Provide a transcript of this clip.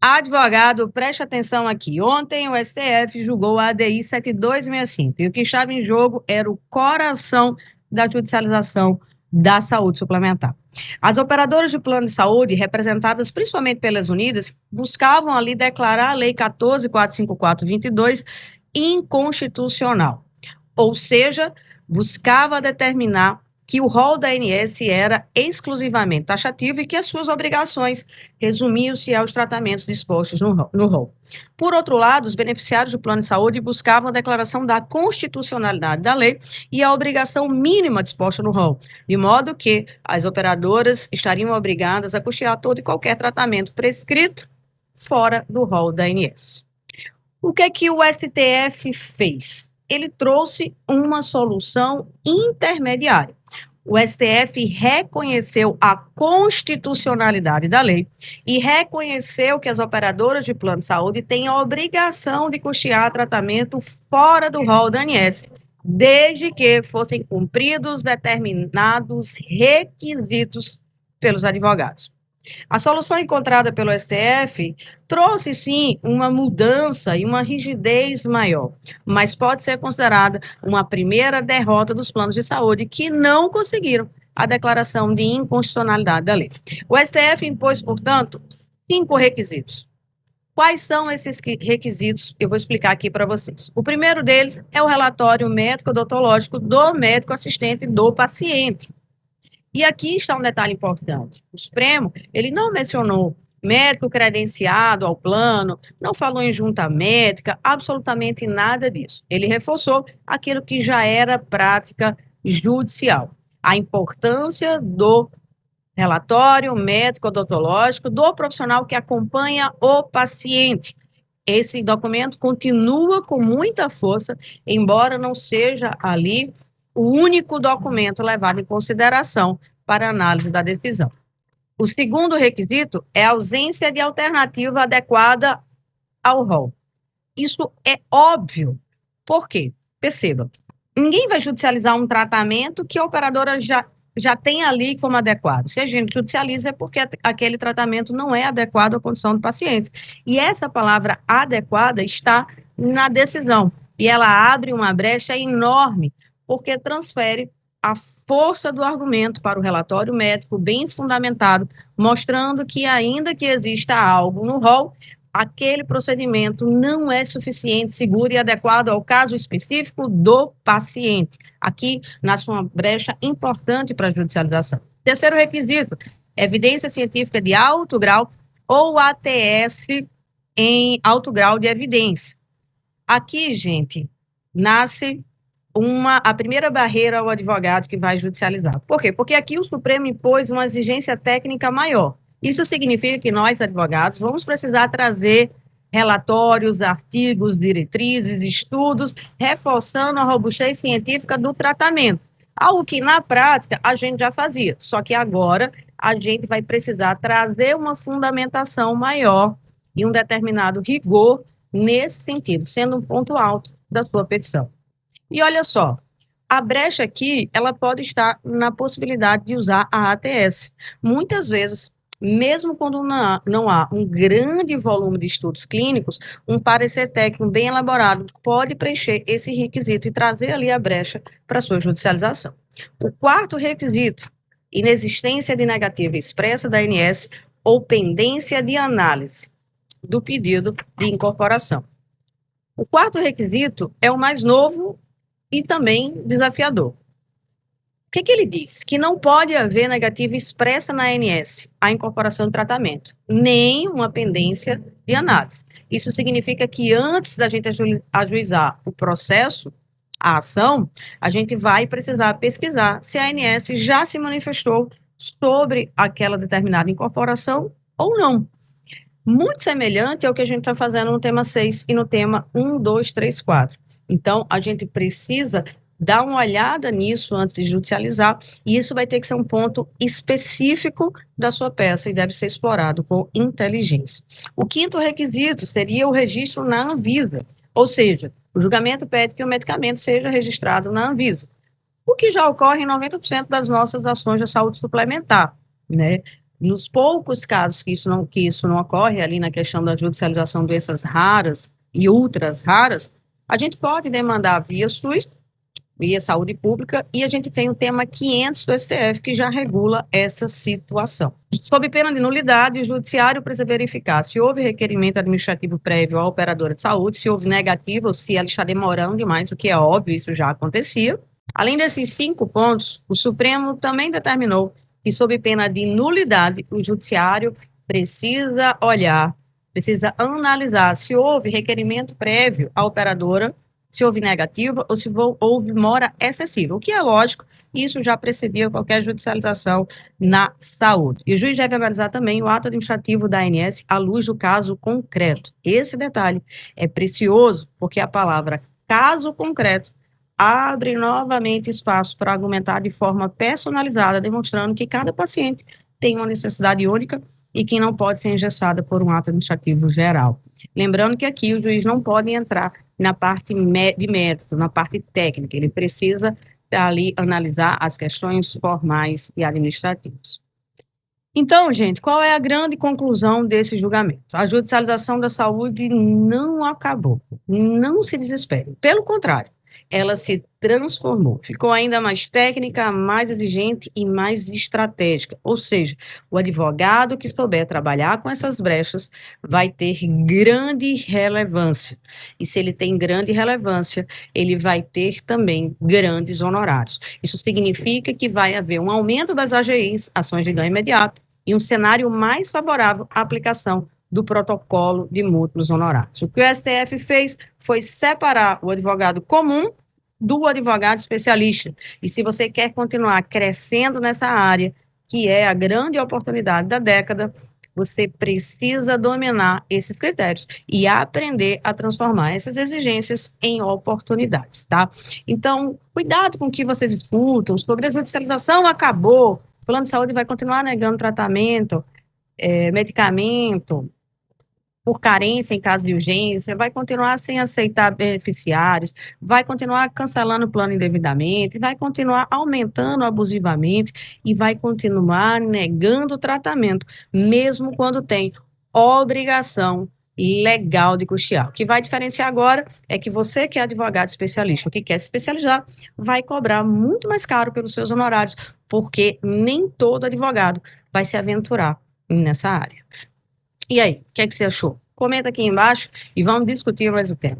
Advogado, preste atenção aqui. Ontem o STF julgou a ADI 7265 e o que estava em jogo era o coração da judicialização da saúde suplementar. As operadoras de plano de saúde, representadas principalmente pelas Unidas, buscavam ali declarar a Lei 14.454/22 inconstitucional, ou seja, buscava determinar que o rol da ANS era exclusivamente taxativo e que as suas obrigações resumiam-se aos tratamentos dispostos no rol. Por outro lado, os beneficiários do plano de saúde buscavam a declaração da constitucionalidade da lei e a obrigação mínima disposta no rol, de modo que as operadoras estariam obrigadas a custear todo e qualquer tratamento prescrito fora do rol da ANS. O que o STF fez? Ele trouxe uma solução intermediária. O STF reconheceu a constitucionalidade da lei e reconheceu que as operadoras de plano de saúde têm a obrigação de custear tratamento fora do rol da ANS, desde que fossem cumpridos determinados requisitos pelos advogados. A solução encontrada pelo STF trouxe, sim, uma mudança e uma rigidez maior, mas pode ser considerada uma primeira derrota dos planos de saúde que não conseguiram a declaração de inconstitucionalidade da lei. O STF impôs, portanto, 5 requisitos. Quais são esses requisitos? Eu vou explicar aqui para vocês. O primeiro deles é o relatório médico-odontológico do médico assistente do paciente. E aqui está um detalhe importante. O Supremo, ele não mencionou médico credenciado ao plano, não falou em junta médica, absolutamente nada disso. Ele reforçou aquilo que já era prática judicial. A importância do relatório médico odontológico do profissional que acompanha o paciente. Esse documento continua com muita força, embora não seja ali o único documento levado em consideração para análise da decisão. O segundo requisito é a ausência de alternativa adequada ao rol. Isso é óbvio. Por quê? Perceba, ninguém vai judicializar um tratamento que a operadora já tem ali como adequado. Se a gente judicializa é porque aquele tratamento não é adequado à condição do paciente. E essa palavra adequada está na decisão. E ela abre uma brecha enorme, porque transfere a força do argumento para o relatório médico bem fundamentado, mostrando que ainda que exista algo no rol, aquele procedimento não é suficiente, seguro e adequado ao caso específico do paciente. Aqui nasce uma brecha importante para a judicialização. Terceiro requisito, evidência científica de alto grau ou ATS em alto grau de evidência. Aqui, gente, nasce a primeira barreira ao advogado que vai judicializar. Por quê? Porque aqui o Supremo impôs uma exigência técnica maior. Isso significa que nós, advogados, vamos precisar trazer relatórios, artigos, diretrizes, estudos, reforçando a robustez científica do tratamento. Algo que, na prática, a gente já fazia. Só que agora a gente vai precisar trazer uma fundamentação maior e um determinado rigor nesse sentido, sendo um ponto alto da sua petição. E olha só, a brecha aqui, ela pode estar na possibilidade de usar a ATS. Muitas vezes, mesmo quando não há um grande volume de estudos clínicos, um parecer técnico bem elaborado pode preencher esse requisito e trazer ali a brecha para sua judicialização. O quarto requisito, inexistência de negativa expressa da ANS ou pendência de análise do pedido de incorporação. O quarto requisito é o mais novo e também desafiador. O que ele diz? Que não pode haver negativa expressa na ANS, a incorporação do tratamento, nem uma pendência de análise. Isso significa que antes da gente ajuizar o processo, a ação, a gente vai precisar pesquisar se a ANS já se manifestou sobre aquela determinada incorporação ou não. Muito semelhante ao que a gente está fazendo no tema 6 e no tema 1, 2, 3, 4. Então, a gente precisa dar uma olhada nisso antes de judicializar, e isso vai ter que ser um ponto específico da sua peça e deve ser explorado com inteligência. O quinto requisito seria o registro na Anvisa, ou seja, o julgamento pede que o medicamento seja registrado na Anvisa, o que já ocorre em 90% das nossas ações de saúde suplementar, né? Nos poucos casos que isso não ocorre, ali na questão da judicialização de doenças raras e ultras raras, a gente pode demandar via SUS, via saúde pública, e a gente tem o tema 500 do STF, que já regula essa situação. Sob pena de nulidade, o judiciário precisa verificar se houve requerimento administrativo prévio à operadora de saúde, se houve negativo, ou se ela está demorando demais, o que é óbvio, isso já acontecia. Além desses 5 pontos, o Supremo também determinou que, sob pena de nulidade, o judiciário precisa olhar, precisa analisar se houve requerimento prévio à operadora, se houve negativa ou se houve mora excessiva, o que é lógico, isso já precedia qualquer judicialização na saúde. E o juiz deve analisar também o ato administrativo da ANS à luz do caso concreto. Esse detalhe é precioso, porque a palavra caso concreto abre novamente espaço para argumentar de forma personalizada, demonstrando que cada paciente tem uma necessidade única e que não pode ser engessada por um ato administrativo geral. Lembrando que aqui o juiz não pode entrar na parte de mérito, na parte técnica, ele precisa ali analisar as questões formais e administrativas. Então, gente, qual é a grande conclusão desse julgamento? A judicialização da saúde não acabou, não se desespere, pelo contrário, ela se transformou, ficou ainda mais técnica, mais exigente e mais estratégica. Ou seja, o advogado que souber trabalhar com essas brechas vai ter grande relevância. E se ele tem grande relevância, ele vai ter também grandes honorários. Isso significa que vai haver um aumento das AGIs, ações de ganho imediato, e um cenário mais favorável à aplicação do protocolo de mútuos honorários. O que o STF fez foi separar o advogado comum do advogado especialista. E se você quer continuar crescendo nessa área, que é a grande oportunidade da década, você precisa dominar esses critérios e aprender a transformar essas exigências em oportunidades, tá? Então, cuidado com o que vocês escutam sobre a judicialização acabou, o plano de saúde vai continuar negando tratamento, medicamento, por carência em caso de urgência, vai continuar sem aceitar beneficiários, vai continuar cancelando o plano indevidamente, vai continuar aumentando abusivamente e vai continuar negando o tratamento, mesmo quando tem obrigação legal de custear. O que vai diferenciar agora é que você que é advogado especialista, o que quer se especializar, vai cobrar muito mais caro pelos seus honorários, porque nem todo advogado vai se aventurar nessa área. E aí, o que é que você achou? Comenta aqui embaixo e vamos discutir mais o tema.